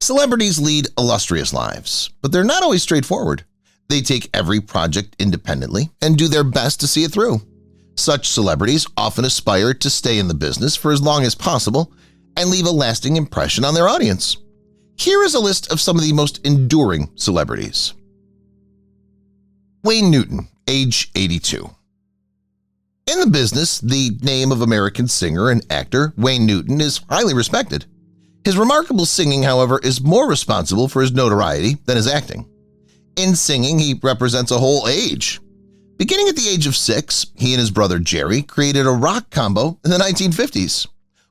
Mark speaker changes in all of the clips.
Speaker 1: Celebrities lead illustrious lives, but they're not always straightforward. They take every project independently and do their best to see it through. Such celebrities often aspire to stay in the business for as long as possible and leave a lasting impression on their audience. Here is a list of some of the most enduring celebrities. Wayne Newton, age 82. In the business, the name of American singer and actor Wayne Newton is highly respected. His remarkable singing, however, is more responsible for his notoriety than his acting. In singing, he represents a whole age. Beginning at the age of 6, he and his brother Jerry created a rock combo in the 1950s.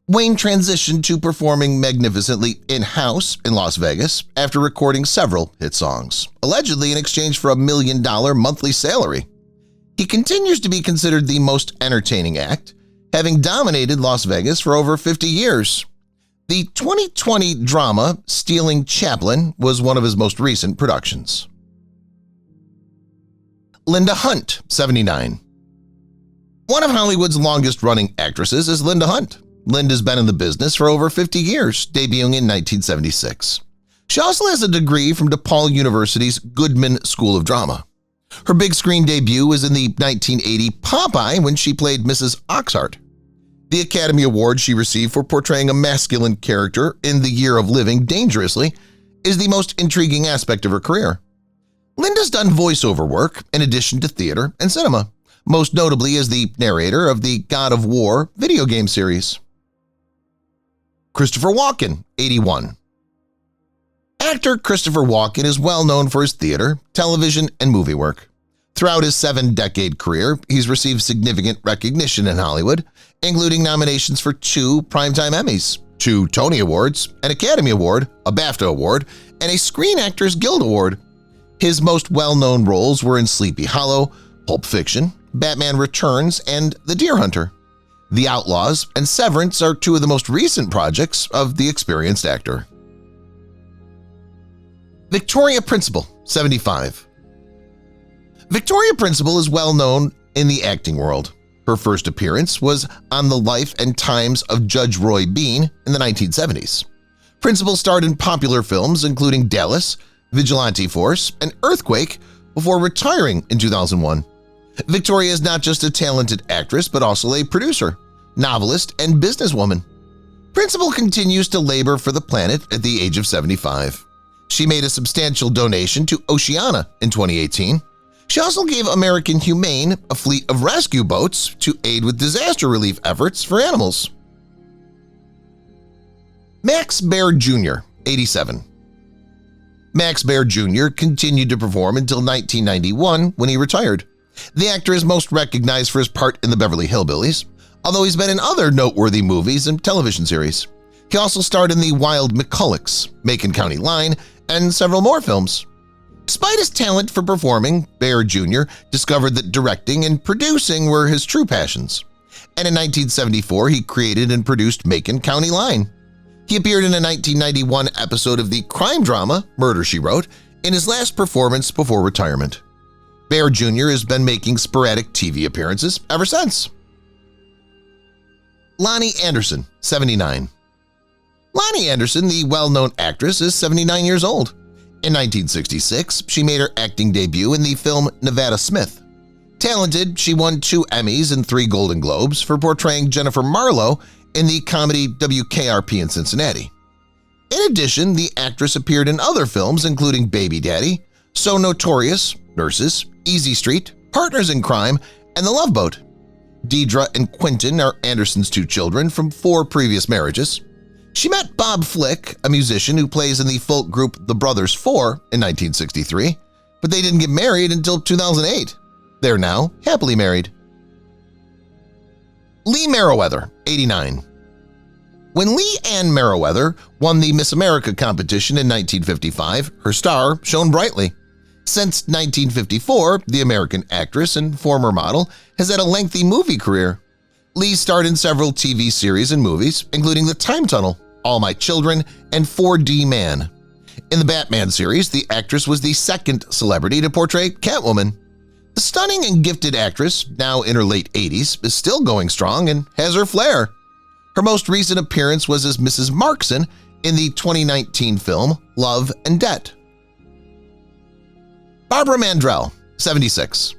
Speaker 1: Wayne transitioned to performing magnificently in-house in Las Vegas after recording several hit songs, allegedly in exchange for $1 million monthly salary. He continues to be considered the most entertaining act, having dominated Las Vegas for over 50 years. The 2020 drama Stealing Chaplin was one of his most recent productions. Linda Hunt, 79. One of Hollywood's longest-running actresses is Linda Hunt. Linda's been in the business for over 50 years, debuting in 1976. She also has a degree from DePaul University's Goodman School of Drama. Her big screen debut was in the 1980 Popeye when she played Mrs. Oxheart. The Academy Award she received for portraying a masculine character in The Year of Living Dangerously is the most intriguing aspect of her career. Linda's done voiceover work in addition to theater and cinema, most notably as the narrator of the God of War video game series. Christopher Walken, 81. Actor Christopher Walken is well known for his theater, television, and movie work. Throughout his 7-decade career, he's received significant recognition in Hollywood, including nominations for 2 Primetime Emmys, 2 Tony Awards, an Academy Award, a BAFTA Award, and a Screen Actors Guild Award. His most well-known roles were in Sleepy Hollow, Pulp Fiction, Batman Returns, and The Deer Hunter. The Outlaws and Severance are 2 of the most recent projects of the experienced actor. Victoria Principal, 75. Victoria Principal is well known in the acting world. Her first appearance was on The Life and Times of Judge Roy Bean in the 1970s. Principal starred in popular films including Dallas, Vigilante Force, and Earthquake before retiring in 2001. Victoria is not just a talented actress but also a producer, novelist, and businesswoman. Principal continues to labor for the planet at the age of 75. She made a substantial donation to Oceana in 2018. She also gave American Humane a fleet of rescue boats to aid with disaster relief efforts for animals. Max Baer Jr., 87. Max Baer Jr. continued to perform until 1991 when he retired. The actor is most recognized for his part in the Beverly Hillbillies, although he's been in other noteworthy movies and television series. He also starred in The Wild McCullochs, Macon County Line, and several more films. Despite his talent for performing, Baer Jr. discovered that directing and producing were his true passions. And in 1974, he created and produced Macon County Line. He appeared in a 1991 episode of the crime drama Murder, She Wrote in his last performance before retirement. Baer Jr. has been making sporadic TV appearances ever since. Lonnie Anderson, 79. Lonnie Anderson, the well-known actress, is 79 years old. In 1966, she made her acting debut in the film Nevada Smith. Talented, she won 2 Emmys and 3 Golden Globes for portraying Jennifer Marlowe in the comedy WKRP in Cincinnati. In addition, the actress appeared in other films including Baby Daddy, So Notorious, Nurses, Easy Street, Partners in Crime, and The Love Boat. Deidre and Quentin are Anderson's 2 children from 4 previous marriages. She met Bob Flick, a musician who plays in the folk group The Brothers 4 in 1963, but they didn't get married until 2008. They're now happily married. Lee Meriwether, 89. When Lee Ann Meriwether won the Miss America competition in 1955, her star shone brightly. Since 1954, the American actress and former model has had a lengthy movie career. Lee starred in several TV series and movies, including The Time Tunnel, All My Children, and 4D Man. In the Batman series, the actress was the second celebrity to portray Catwoman. The stunning and gifted actress, now in her late 80s, is still going strong and has her flair. Her most recent appearance was as Mrs. Markson in the 2019 film Love and Debt. Barbara Mandrell, 76.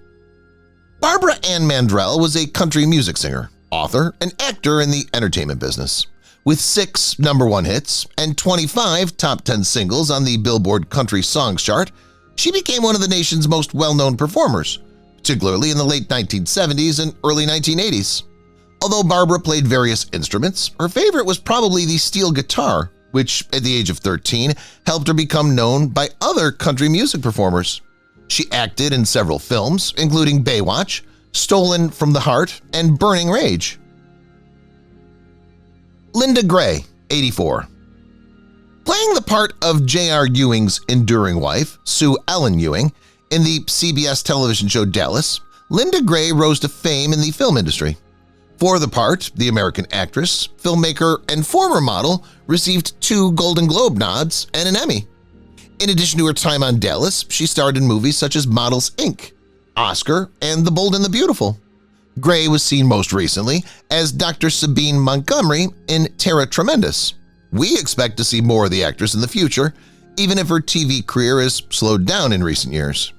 Speaker 1: Barbara Ann Mandrell was a country music singer, author, and actor in the entertainment business. With 6 #1 hits and 25 top 10 singles on the Billboard Country Songs chart, she became one of the nation's most well-known performers, particularly in the late 1970s and early 1980s. Although Barbara played various instruments, her favorite was probably the steel guitar, which at the age of 13 helped her become known by other country music performers. She acted in several films, including Baywatch, Stolen from the Heart, and Burning Rage. Linda Gray, 84. Playing the part of J.R. Ewing's enduring wife, Sue Ellen Ewing, in the CBS television show Dallas, Linda Gray rose to fame in the film industry. For the part, the American actress, filmmaker, and former model received 2 Golden Globe nods and an Emmy. In addition to her time on Dallas, she starred in movies such as Models, Inc., Oscar, and The Bold and the Beautiful. Gray was seen most recently as Dr. Sabine Montgomery in Terra Tremendous. We expect to see more of the actress in the future, even if her TV career has slowed down in recent years.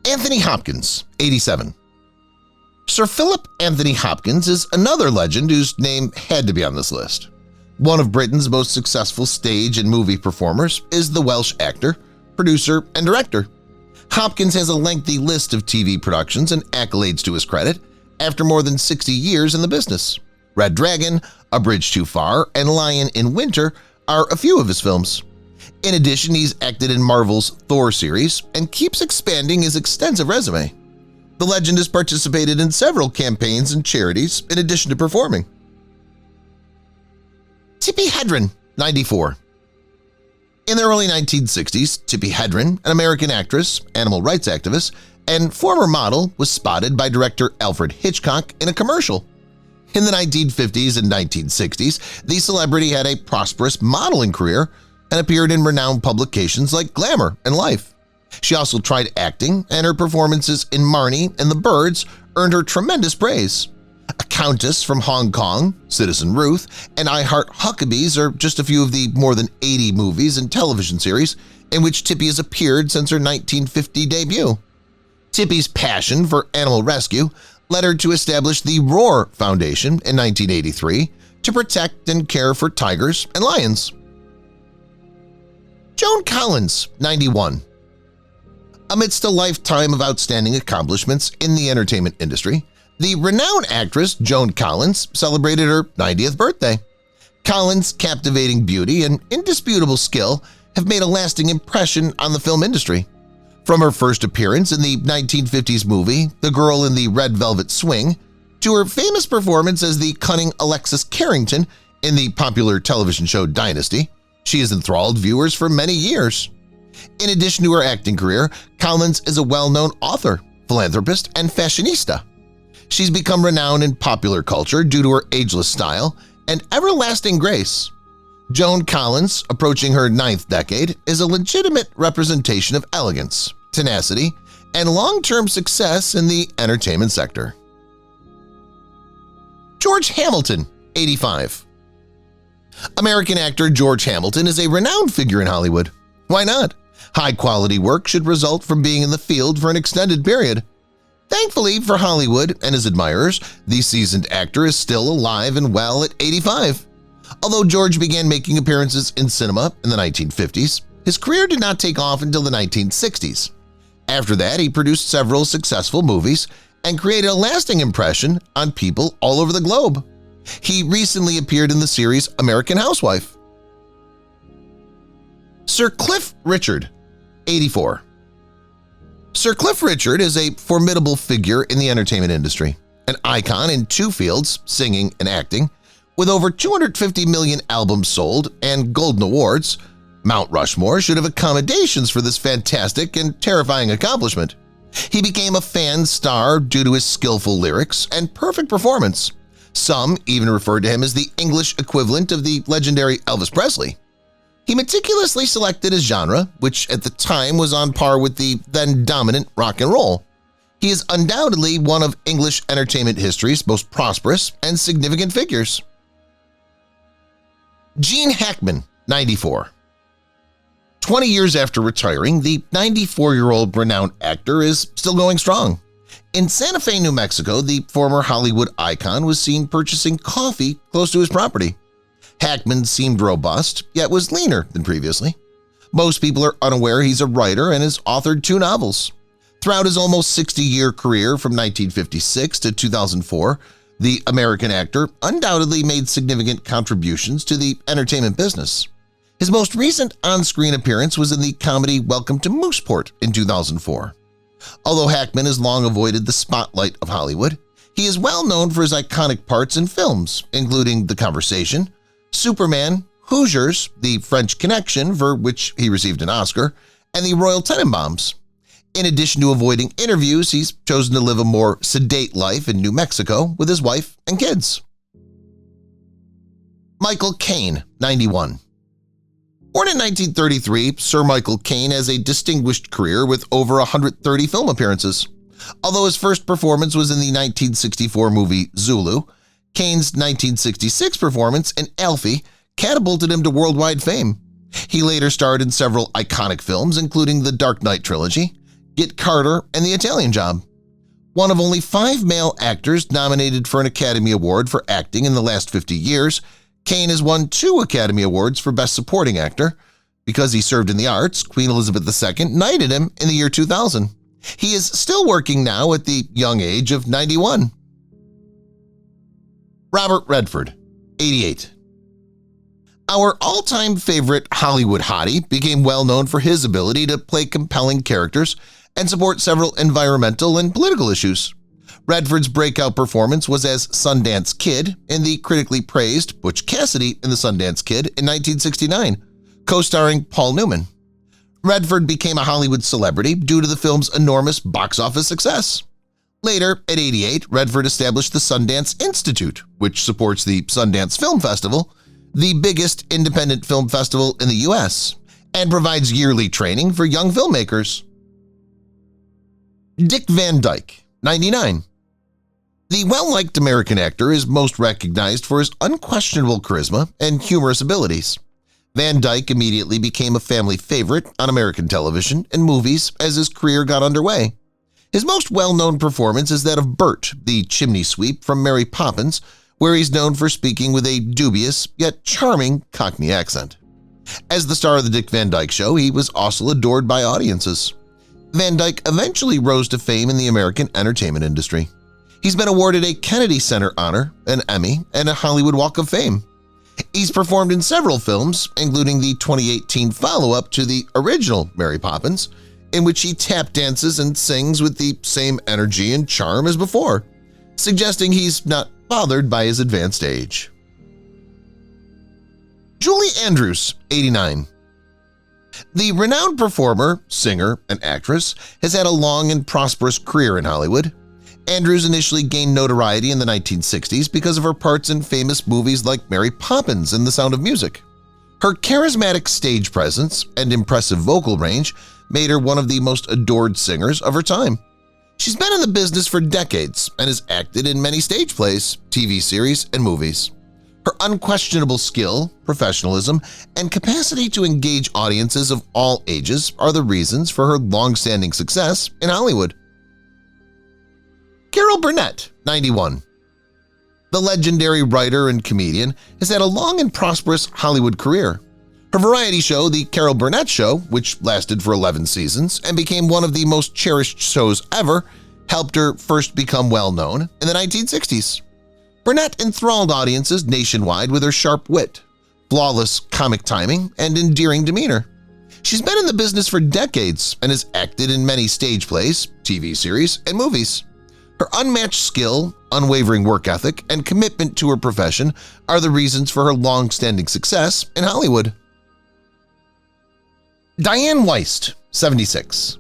Speaker 1: Anthony Hopkins, 87. Sir Philip Anthony Hopkins is another legend whose name had to be on this list. One of Britain's most successful stage and movie performers is the Welsh actor, producer, and director. Hopkins has a lengthy list of TV productions and accolades to his credit after more than 60 years in the business. Red Dragon, A Bridge Too Far, and Lion in Winter are a few of his films. In addition, he's acted in Marvel's Thor series and keeps expanding his extensive resume. The legend has participated in several campaigns and charities in addition to performing. Tippy Hedren, 94. In the early 1960s, Tippy Hedren, an American actress, animal rights activist, and former model, was spotted by director Alfred Hitchcock in a commercial. In the 1950s and 1960s, the celebrity had a prosperous modeling career and appeared in renowned publications like Glamour and Life. She also tried acting, and her performances in Marnie and the Birds earned her tremendous praise. A Countess from Hong Kong, Citizen Ruth, and I Heart Huckabees are just a few of the more than 80 movies and television series in which Tippy has appeared since her 1950 debut. Tippy's passion for animal rescue led her to establish the Roar Foundation in 1983 to protect and care for tigers and lions. Joan Collins, 91. Amidst a lifetime of outstanding accomplishments in the entertainment industry, the renowned actress Joan Collins celebrated her 90th birthday. Collins' captivating beauty and indisputable skill have made a lasting impression on the film industry. From her first appearance in the 1950s movie The Girl in the Red Velvet Swing to her famous performance as the cunning Alexis Carrington in the popular television show Dynasty, she has enthralled viewers for many years. In addition to her acting career, Collins is a well-known author, philanthropist, and fashionista. She's become renowned in popular culture due to her ageless style and everlasting grace. Joan Collins, approaching her 9th decade, is a legitimate representation of elegance, tenacity, and long-term success in the entertainment sector. George Hamilton, 85. American actor George Hamilton is a renowned figure in Hollywood. Why not? High-quality work should result from being in the field for an extended period. Thankfully for Hollywood and his admirers, the seasoned actor is still alive and well at 85. Although George began making appearances in cinema in the 1950s, his career did not take off until the 1960s. After that, he produced several successful movies and created a lasting impression on people all over the globe. He recently appeared in the series American Housewife. Sir Cliff Richard, 84. Sir Cliff Richard is a formidable figure in the entertainment industry, an icon in 2 fields, singing and acting. With over 250 million albums sold and Golden Awards, Mount Rushmore should have accommodations for this fantastic and terrifying accomplishment. He became a fan star due to his skillful lyrics and perfect performance. Some even referred to him as the English equivalent of the legendary Elvis Presley. He meticulously selected his genre, which at the time was on par with the then-dominant rock and roll. He is undoubtedly one of English entertainment history's most prosperous and significant figures. Gene Hackman, 94. 20 years after retiring, the 94-year-old renowned actor is still going strong. In Santa Fe, New Mexico, the former Hollywood icon was seen purchasing coffee close to his property. Hackman seemed robust, yet was leaner than previously. Most people are unaware he's a writer and has authored 2 novels. Throughout his almost 60-year career from 1956 to 2004, the American actor undoubtedly made significant contributions to the entertainment business. His most recent on-screen appearance was in the comedy Welcome to Mooseport in 2004. Although Hackman has long avoided the spotlight of Hollywood, he is well known for his iconic parts in films, including The Conversation, Superman, Hoosiers, The French Connection, for which he received an Oscar, and The Royal Tenenbaums. In addition to avoiding interviews, he's chosen to live a more sedate life in New Mexico with his wife and kids. Michael Kane, 91. Born in 1933, Sir Michael Kane has a distinguished career with over 130 film appearances. Although his first performance was in the 1964 movie Zulu, Kane's 1966 performance in Alfie catapulted him to worldwide fame. He later starred in several iconic films, including the Dark Knight trilogy, Get Carter, and The Italian Job. One of only 5 male actors nominated for an Academy Award for acting in the last 50 years, Kane has won 2 Academy Awards for Best Supporting Actor. Because he served in the arts, Queen Elizabeth II knighted him in the year 2000. He is still working now at the young age of 91. Robert Redford, 88. Our all-time favorite Hollywood hottie became well known for his ability to play compelling characters and support several environmental and political issues. Redford's breakout performance was as Sundance Kid in the critically praised Butch Cassidy in the Sundance Kid in 1969, co-starring Paul Newman. Redford became a Hollywood celebrity due to the film's enormous box office success. Later, at 88, Redford established the Sundance Institute, which supports the Sundance Film Festival, the biggest independent film festival in the U.S., and provides yearly training for young filmmakers. Dick Van Dyke, 99. The well-liked American actor is most recognized for his unquestionable charisma and humorous abilities. Van Dyke immediately became a family favorite on American television and movies as his career got underway. His most well-known performance is that of Bert, the chimney sweep from Mary Poppins, where he's known for speaking with a dubious yet charming Cockney accent. As the star of the Dick Van Dyke Show, he was also adored by audiences. Van Dyke eventually rose to fame in the American entertainment industry. He's been awarded a Kennedy Center honor, an Emmy, and a Hollywood Walk of Fame. He's performed in several films, including the 2018 follow-up to the original Mary Poppins, in which he tap dances and sings with the same energy and charm as before, suggesting he's not bothered by his advanced age. Julie Andrews, 89. The renowned performer, singer, and actress has had a long and prosperous career in Hollywood. Andrews initially gained notoriety in the 1960s because of her parts in famous movies like Mary Poppins and The Sound of Music. Her charismatic stage presence and impressive vocal range made her one of the most adored singers of her time. She's been in the business for decades and has acted in many stage plays, TV series, and movies. Her unquestionable skill, professionalism, and capacity to engage audiences of all ages are the reasons for her long-standing success in Hollywood. Carol Burnett, 91. The legendary writer and comedian has had a long and prosperous Hollywood career. Her variety show, The Carol Burnett Show, which lasted for 11 seasons and became one of the most cherished shows ever, helped her first become well-known in the 1960s. Burnett enthralled audiences nationwide with her sharp wit, flawless comic timing, and endearing demeanor. She's been in the business for decades and has acted in many stage plays, TV series, and movies. Her unmatched skill, unwavering work ethic, and commitment to her profession are the reasons for her long-standing success in Hollywood. Diane Weist, 76.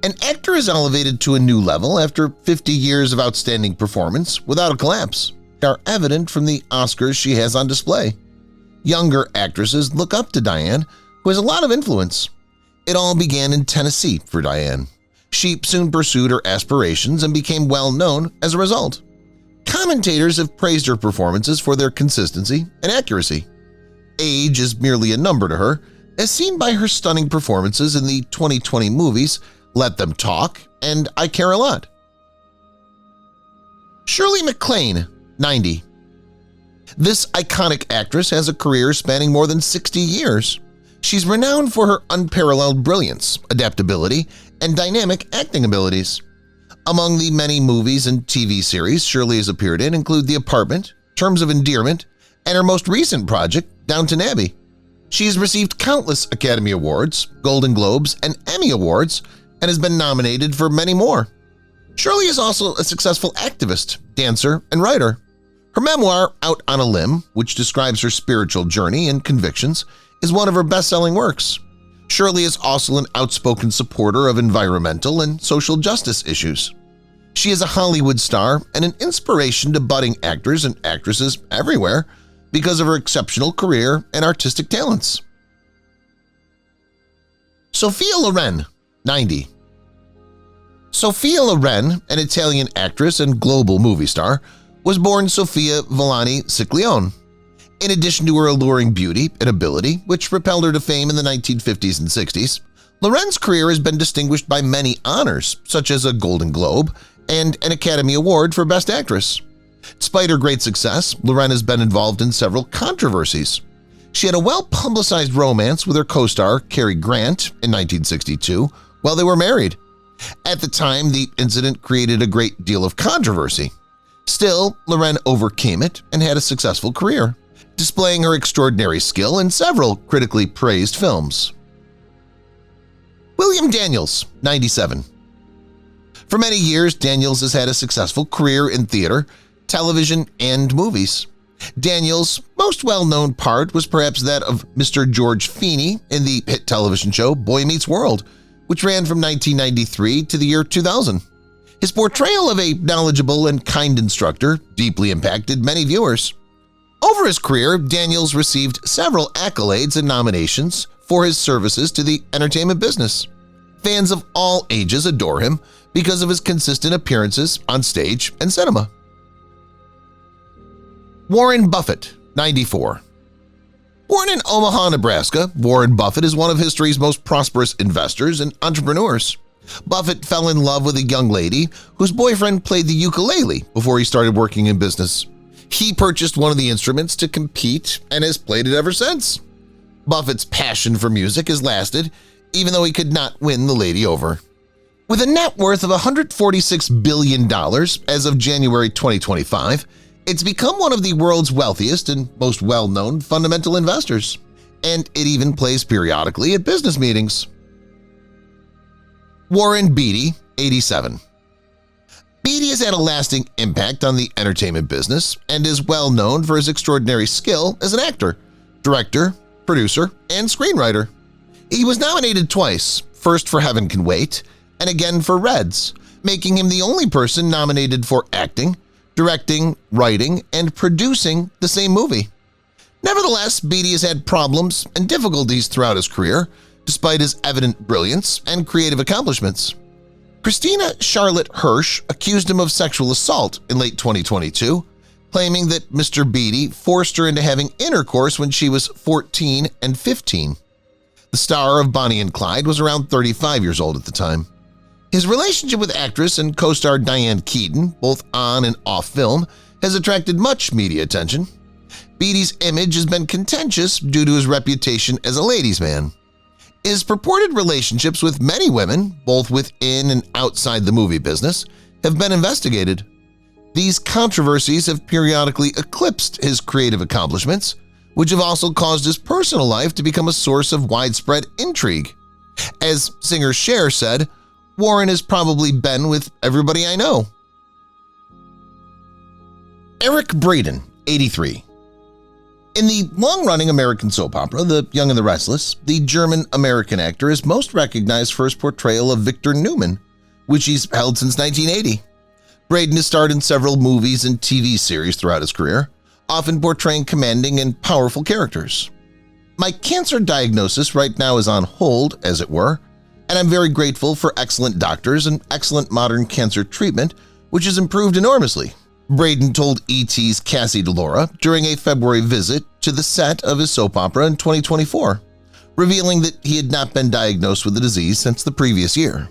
Speaker 1: An actor is elevated to a new level after 50 years of outstanding performance without a collapse, are evident from the Oscars she has on display. Younger actresses look up to Diane, who has a lot of influence. It all began in Tennessee for Diane. She soon pursued her aspirations and became well known as a result. Commentators have praised her performances for their consistency and accuracy. age is merely a number to her, as seen by her stunning performances in the 2020 movies Let Them Talk and I Care a Lot. Shirley Mlan, 90. This iconic actress has a career spanning more than 60 years. She's renowned for her unparalleled brilliance, adaptability, and dynamic acting abilities. Among the many movies and TV series Shirley has appeared in include The Apartment, Terms of Endearment, and her most recent project, Downton Abbey. She has received countless Academy Awards, Golden Globes, and Emmy Awards, and has been nominated for many more. Shirley is also a successful activist, dancer, and writer. Her memoir, Out on a Limb, which describes her spiritual journey and convictions, is one of her best-selling works. Shirley is also an outspoken supporter of environmental and social justice issues. She is a Hollywood star and an inspiration to budding actors and actresses everywhere because of her exceptional career and artistic talents. Sophia Loren, 90. Sophia Loren, an Italian actress and global movie star, was born Sophia Villani Siclione. In addition to her alluring beauty and ability, which propelled her to fame in the 1950s and 60s, Loren's career has been distinguished by many honors, such as a Golden Globe and an Academy Award for Best Actress. Despite her great success, Loren has been involved in several controversies. She had a well-publicized romance with her co-star Cary Grant in 1962 while they were married. At the time, the incident created a great deal of controversy. Still, Loren overcame it and had a successful career, displaying her extraordinary skill in several critically praised films. William Daniels, 97. For many years, Daniels has had a successful career in theater, television, and movies. Daniels' most well-known part was perhaps that of Mr. George Feeney in the hit television show Boy Meets World, which ran from 1993 to the year 2000. His portrayal of a knowledgeable and kind instructor deeply impacted many viewers. Over his career, Daniels received several accolades and nominations for his services to the entertainment business. Fans of all ages adore him because of his consistent appearances on stage and cinema. Warren Buffett, 94. Born in Omaha, Nebraska, Warren Buffett is one of history's most prosperous investors and entrepreneurs. Buffett fell in love with a young lady whose boyfriend played the ukulele before he started working in business. He purchased one of the instruments to compete and has played it ever since. Buffett's passion for music has lasted, even though he could not win the lady over. With a net worth of $146 billion as of January 2025, it's become one of the world's wealthiest and most well-known fundamental investors, and it even plays periodically at business meetings. Warren Beatty, 87. Beatty has had a lasting impact on the entertainment business and is well known for his extraordinary skill as an actor, director, producer, and screenwriter. He was nominated twice, first for Heaven Can Wait and again for Reds, making him the only person nominated for acting, directing, writing, and producing the same movie. Nevertheless, Beatty has had problems and difficulties throughout his career, despite his evident brilliance and creative accomplishments. Christina Charlotte Hirsch accused him of sexual assault in late 2022, claiming that Mr. Beatty forced her into having intercourse when she was 14 and 15. The star of Bonnie and Clyde was around 35 years old at the time. His relationship with actress and co-star Diane Keaton, both on and off film, has attracted much media attention. Beatty's image has been contentious due to his reputation as a ladies' man. His purported relationships with many women, both within and outside the movie business, have been investigated. These controversies have periodically eclipsed his creative accomplishments, which have also caused his personal life to become a source of widespread intrigue. As singer Cher said, "Warren has probably been with everybody I know." Eric Braden, 83. In the long-running American soap opera The Young and the Restless, the German-American actor is most recognized for his portrayal of Victor Newman, which he's held since 1980. Braden has starred in several movies and TV series throughout his career, often portraying commanding and powerful characters. My cancer diagnosis right now is on hold, as it were, and I'm very grateful for excellent doctors and excellent modern cancer treatment, which has improved enormously, Braden told E.T.'s Cassie DeLora during a February visit to the set of his soap opera in 2024, revealing that he had not been diagnosed with the disease since the previous year.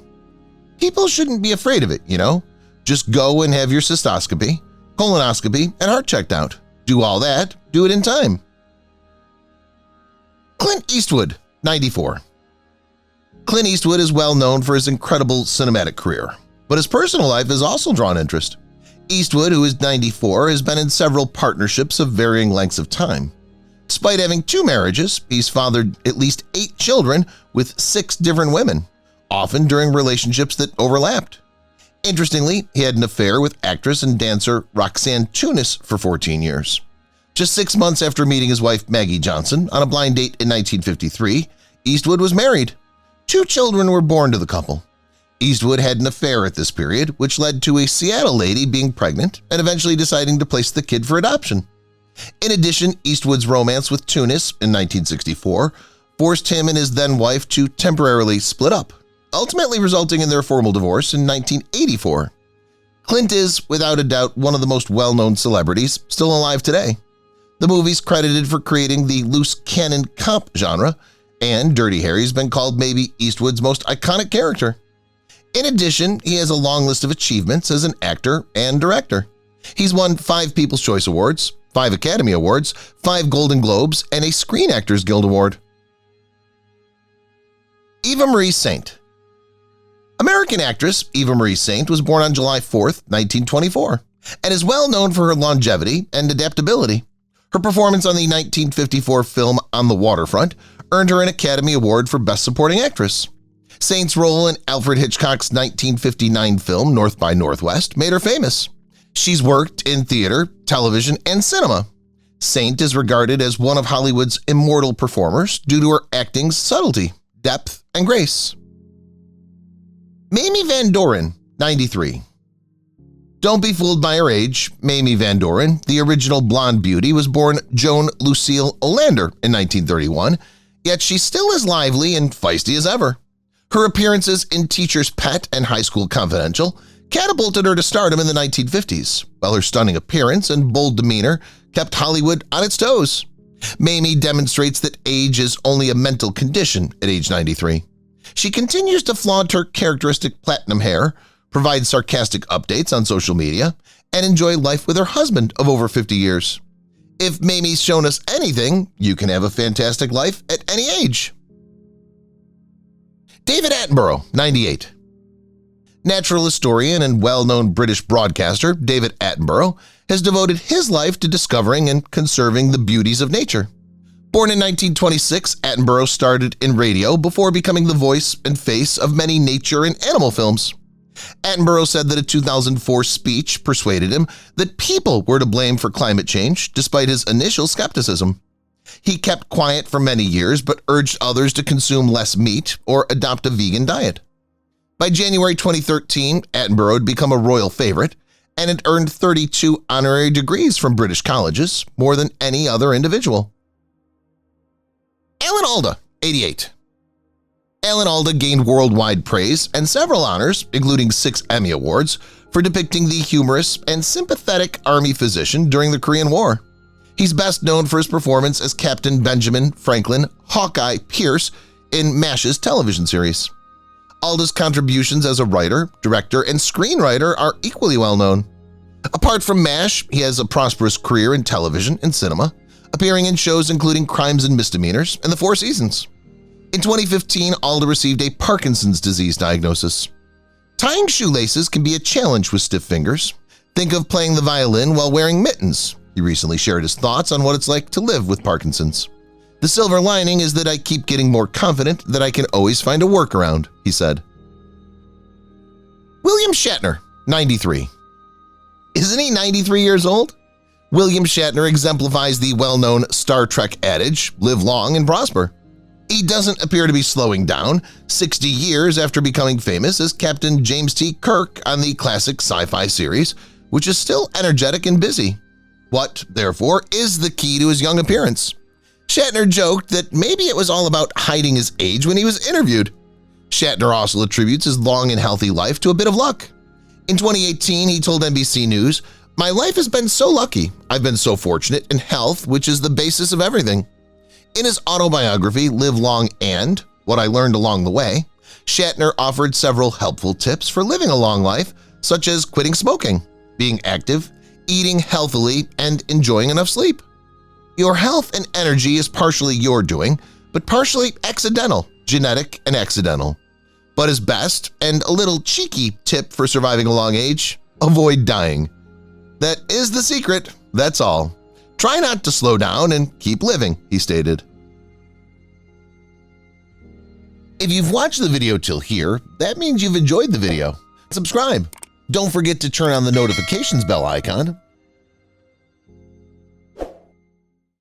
Speaker 1: People shouldn't be afraid of it, you know? Just go and have your cystoscopy, colonoscopy, and heart checked out. Do all that, do it in time. Clint Eastwood, 94. Clint Eastwood is well known for his incredible cinematic career, but his personal life has also drawn interest. Eastwood, who is 94, has been in several partnerships of varying lengths of time. Despite having 2 marriages, he's fathered at least 8 children with 6 different women, often during relationships that overlapped. Interestingly, he had an affair with actress and dancer Roxanne Tunis for 14 years. Just 6 months after meeting his wife Maggie Johnson on a blind date in 1953, Eastwood was married. 2 children were born to the couple. Eastwood had an affair at this period, which led to a Seattle lady being pregnant and eventually deciding to place the kid for adoption. In addition, Eastwood's romance with Tunis in 1964 forced him and his then-wife to temporarily split up, ultimately resulting in their formal divorce in 1984. Clint is, without a doubt, one of the most well-known celebrities still alive today. The movie's credited for creating the loose cannon cop genre, and Dirty Harry's been called maybe Eastwood's most iconic character. In addition, he has a long list of achievements as an actor and director. He's won 5 People's Choice Awards, 5 Academy Awards, 5 Golden Globes, and a Screen Actors Guild Award. Eva Marie Saint. American actress Eva Marie Saint was born on July 4, 1924, and is well known for her longevity and adaptability. Her performance on the 1954 film On the Waterfront earned her an Academy Award for Best Supporting Actress. Saint's role in Alfred Hitchcock's 1959 film North by Northwest made her famous. She's worked in theater, television, and cinema. Saint is regarded as one of Hollywood's immortal performers due to her acting's subtlety, depth, and grace. Mamie Van Doren, 93. Don't be fooled by her age. Mamie Van Doren, the original blonde beauty, was born Joan Lucille Olander in 1931, yet she's still as lively and feisty as ever. Her appearances in Teacher's Pet and High School Confidential catapulted her to stardom in the 1950s, while her stunning appearance and bold demeanor kept Hollywood on its toes. Mamie demonstrates that age is only a mental condition at age 93. She continues to flaunt her characteristic platinum hair, provide sarcastic updates on social media, and enjoy life with her husband of over 50 years. If Mamie's shown us anything, you can have a fantastic life at any age. David Attenborough, 98. Natural historian and well-known British broadcaster David Attenborough has devoted his life to discovering and conserving the beauties of nature. Born in 1926, Attenborough started in radio before becoming the voice and face of many nature and animal films. Attenborough said that a 2004 speech persuaded him that people were to blame for climate change despite his initial skepticism. He kept quiet for many years but urged others to consume less meat or adopt a vegan diet. By January 2013, Attenborough had become a royal favorite and had earned 32 honorary degrees from British colleges, more than any other individual. Alan Alda, 88. Alan Alda gained worldwide praise and several honors, including 6 Emmy Awards, for depicting the humorous and sympathetic army physician during the Korean War. He's best known for his performance as Captain Benjamin Franklin Hawkeye Pierce in MASH's television series. Alda's contributions as a writer, director, and screenwriter are equally well known. Apart from MASH, he has a prosperous career in television and cinema, appearing in shows including Crimes and Misdemeanors and The Four Seasons. In 2015, Alda received a Parkinson's disease diagnosis. Tying shoelaces can be a challenge with stiff fingers. Think of playing the violin while wearing mittens. He recently shared his thoughts on what it's like to live with Parkinson's. The silver lining is that I keep getting more confident that I can always find a workaround, he said. William Shatner, 93. Isn't he 93 years old? William Shatner exemplifies the well-known Star Trek adage, live long and prosper. He doesn't appear to be slowing down 60 years after becoming famous as Captain James T. Kirk on the classic sci-fi series, which is still energetic and busy. What, therefore, is the key to his young appearance? Shatner joked that maybe it was all about hiding his age when he was interviewed. Shatner also attributes his long and healthy life to a bit of luck. In 2018, he told NBC News, My life has been so lucky. I've been so fortunate in health, which is the basis of everything. In his autobiography, Live Long and What I Learned Along the Way, Shatner offered several helpful tips for living a long life, such as quitting smoking, being active, eating healthily, and enjoying enough sleep. Your health and energy is partially your doing, but partially accidental, genetic and accidental. But his best and a little cheeky tip for surviving a long age: avoid dying. That is the secret, that's all. Try not to slow down and keep living, he stated. If you've watched the video till here, that means you've enjoyed the video. Subscribe. Don't forget to turn on the notifications bell icon